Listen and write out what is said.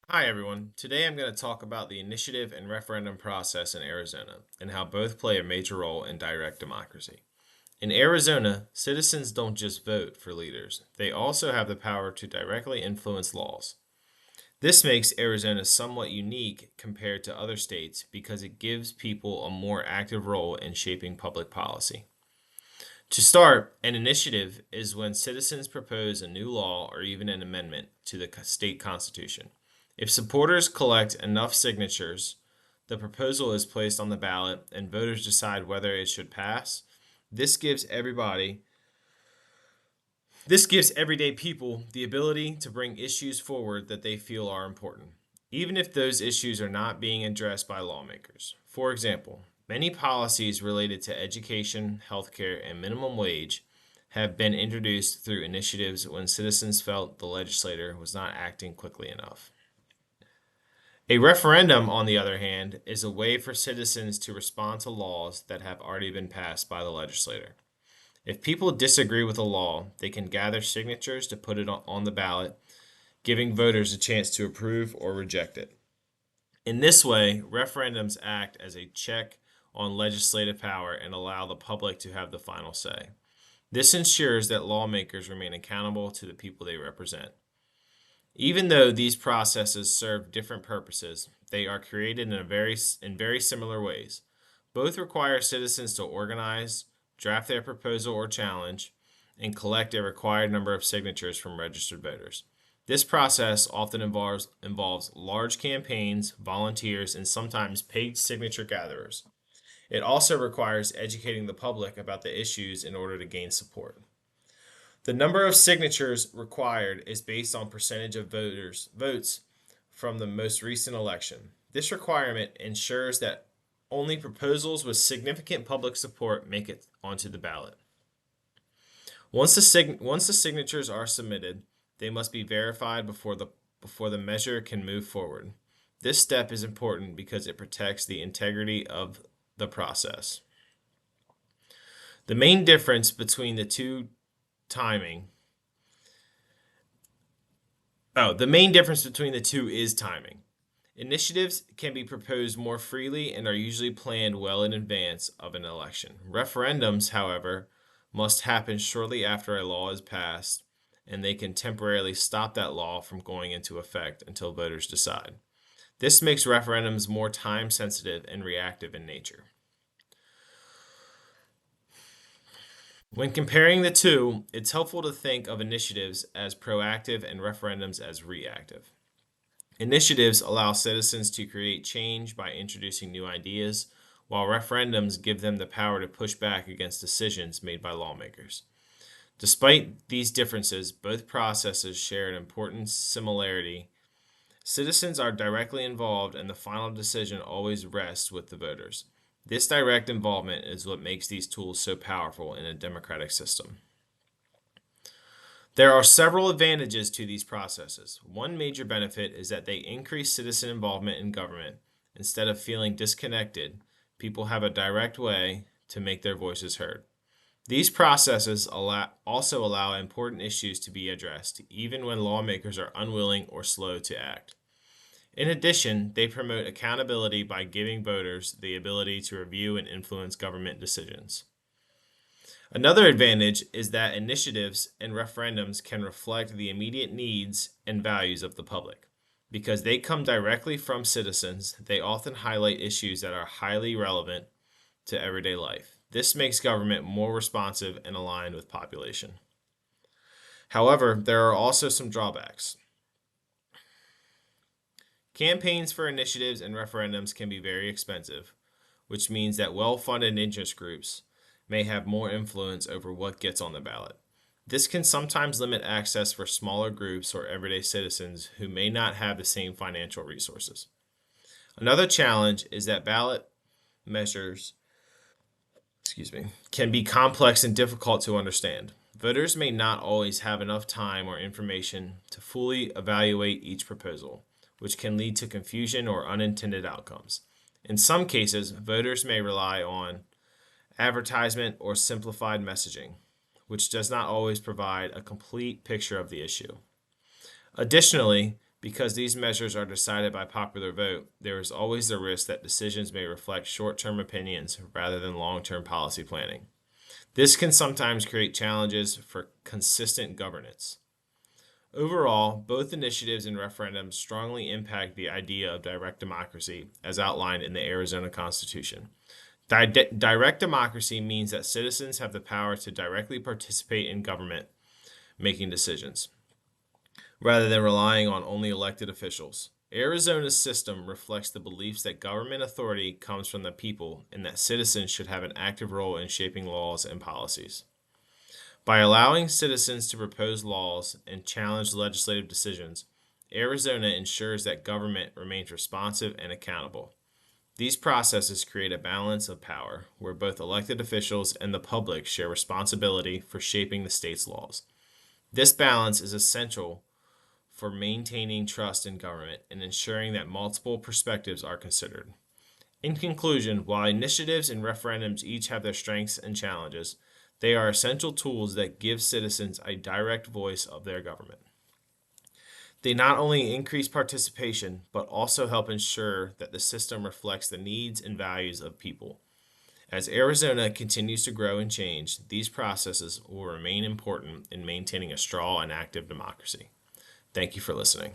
Hi, everyone. Today I'm going to talk about the initiative and referendum process in Arizona and how both play a major role in direct democracy. In Arizona, citizens don't just vote for leaders, they also have the power to directly influence laws. This makes Arizona somewhat unique compared to other states because it gives people a more active role in shaping public policy. To start, an initiative is when citizens propose a new law or even an amendment to the state constitution. If supporters collect enough signatures, the proposal is placed on the ballot and voters decide whether it should pass. This gives everybody this gives everyday people the ability to bring issues forward that they feel are important, even if those issues are not being addressed by lawmakers. For example, many policies related to education, healthcare, and minimum wage have been introduced through initiatives when citizens felt the legislator was not acting quickly enough. A referendum, on the other hand, is a way for citizens to respond to laws that have already been passed by the legislator. If people disagree with a law, they can gather signatures to put it on the ballot, giving voters a chance to approve or reject it. In this way, referendums act as a check on legislative power and allow the public to have the final say. This ensures that lawmakers remain accountable to the people they represent. Even though these processes serve different purposes, they are created in very similar ways. Both require citizens to organize, draft their proposal or challenge, and collect a required number of signatures from registered voters. This process often involves large campaigns, volunteers, and sometimes paid signature gatherers. It also requires educating the public about the issues in order to gain support. The number of signatures required is based on percentage of voters votes from the most recent election. This requirement ensures that only proposals with significant public support make it onto the ballot. Once the signatures are submitted, they must be verified before the measure can move forward. This step is important because it protects the integrity of the process. The main difference between the two timing the main difference between the two is timing. Initiatives can be proposed more freely and are usually planned well in advance of an election. Referendums, however, must happen shortly after a law is passed, and they can temporarily stop that law from going into effect until voters decide. This makes referendums more time sensitive and reactive in nature. When comparing the two, it's helpful to think of initiatives as proactive and referendums as reactive. Initiatives allow citizens to create change by introducing new ideas, while referendums give them the power to push back against decisions made by lawmakers. Despite these differences, both processes share an important similarity. Citizens are directly involved, and the final decision always rests with the voters. This direct involvement is what makes these tools so powerful in a democratic system. There are several advantages to these processes. One major benefit is that they increase citizen involvement in government. Instead of feeling disconnected, people have a direct way to make their voices heard. These processes also allow important issues to be addressed, even when lawmakers are unwilling or slow to act. In addition, they promote accountability by giving voters the ability to review and influence government decisions. Another advantage is that initiatives and referendums can reflect the immediate needs and values of the public. Because they come directly from citizens, they often highlight issues that are highly relevant to everyday life. This makes government more responsive and aligned with population. However, there are also some drawbacks. Campaigns for initiatives and referendums can be very expensive, which means that well funded interest groups may have more influence over what gets on the ballot. This can sometimes limit access for smaller groups or everyday citizens who may not have the same financial resources. Another challenge is that ballot measures, can be complex and difficult to understand. Voters may not always have enough time or information to fully evaluate each proposal, which can lead to confusion or unintended outcomes. In some cases, voters may rely on advertisement or simplified messaging, which does not always provide a complete picture of the issue. Additionally, Because these measures are decided by popular vote, there is always the risk that decisions may reflect short term opinions rather than long term policy planning. This can sometimes create challenges for consistent governance. Overall, both initiatives and referendums strongly impact the idea of direct democracy as outlined in the Arizona Constitution. Direct democracy means that citizens have the power to directly participate in government making decisions, rather than relying on only elected officials. Arizona's system reflects the beliefs that government authority comes from the people and that citizens should have an active role in shaping laws and policies. By allowing citizens to propose laws and challenge legislative decisions, Arizona ensures that government remains responsive and accountable. These processes create a balance of power where both elected officials and the public share responsibility for shaping the state's laws. This balance is essential for maintaining trust in government and ensuring that multiple perspectives are considered. In conclusion, while initiatives and referendums each have their strengths and challenges, they are essential tools that give citizens a direct voice of their government. They not only increase participation, but also help ensure that the system reflects the needs and values of people. As Arizona continues to grow and change, these processes will remain important in maintaining a strong and active democracy. Thank you for listening.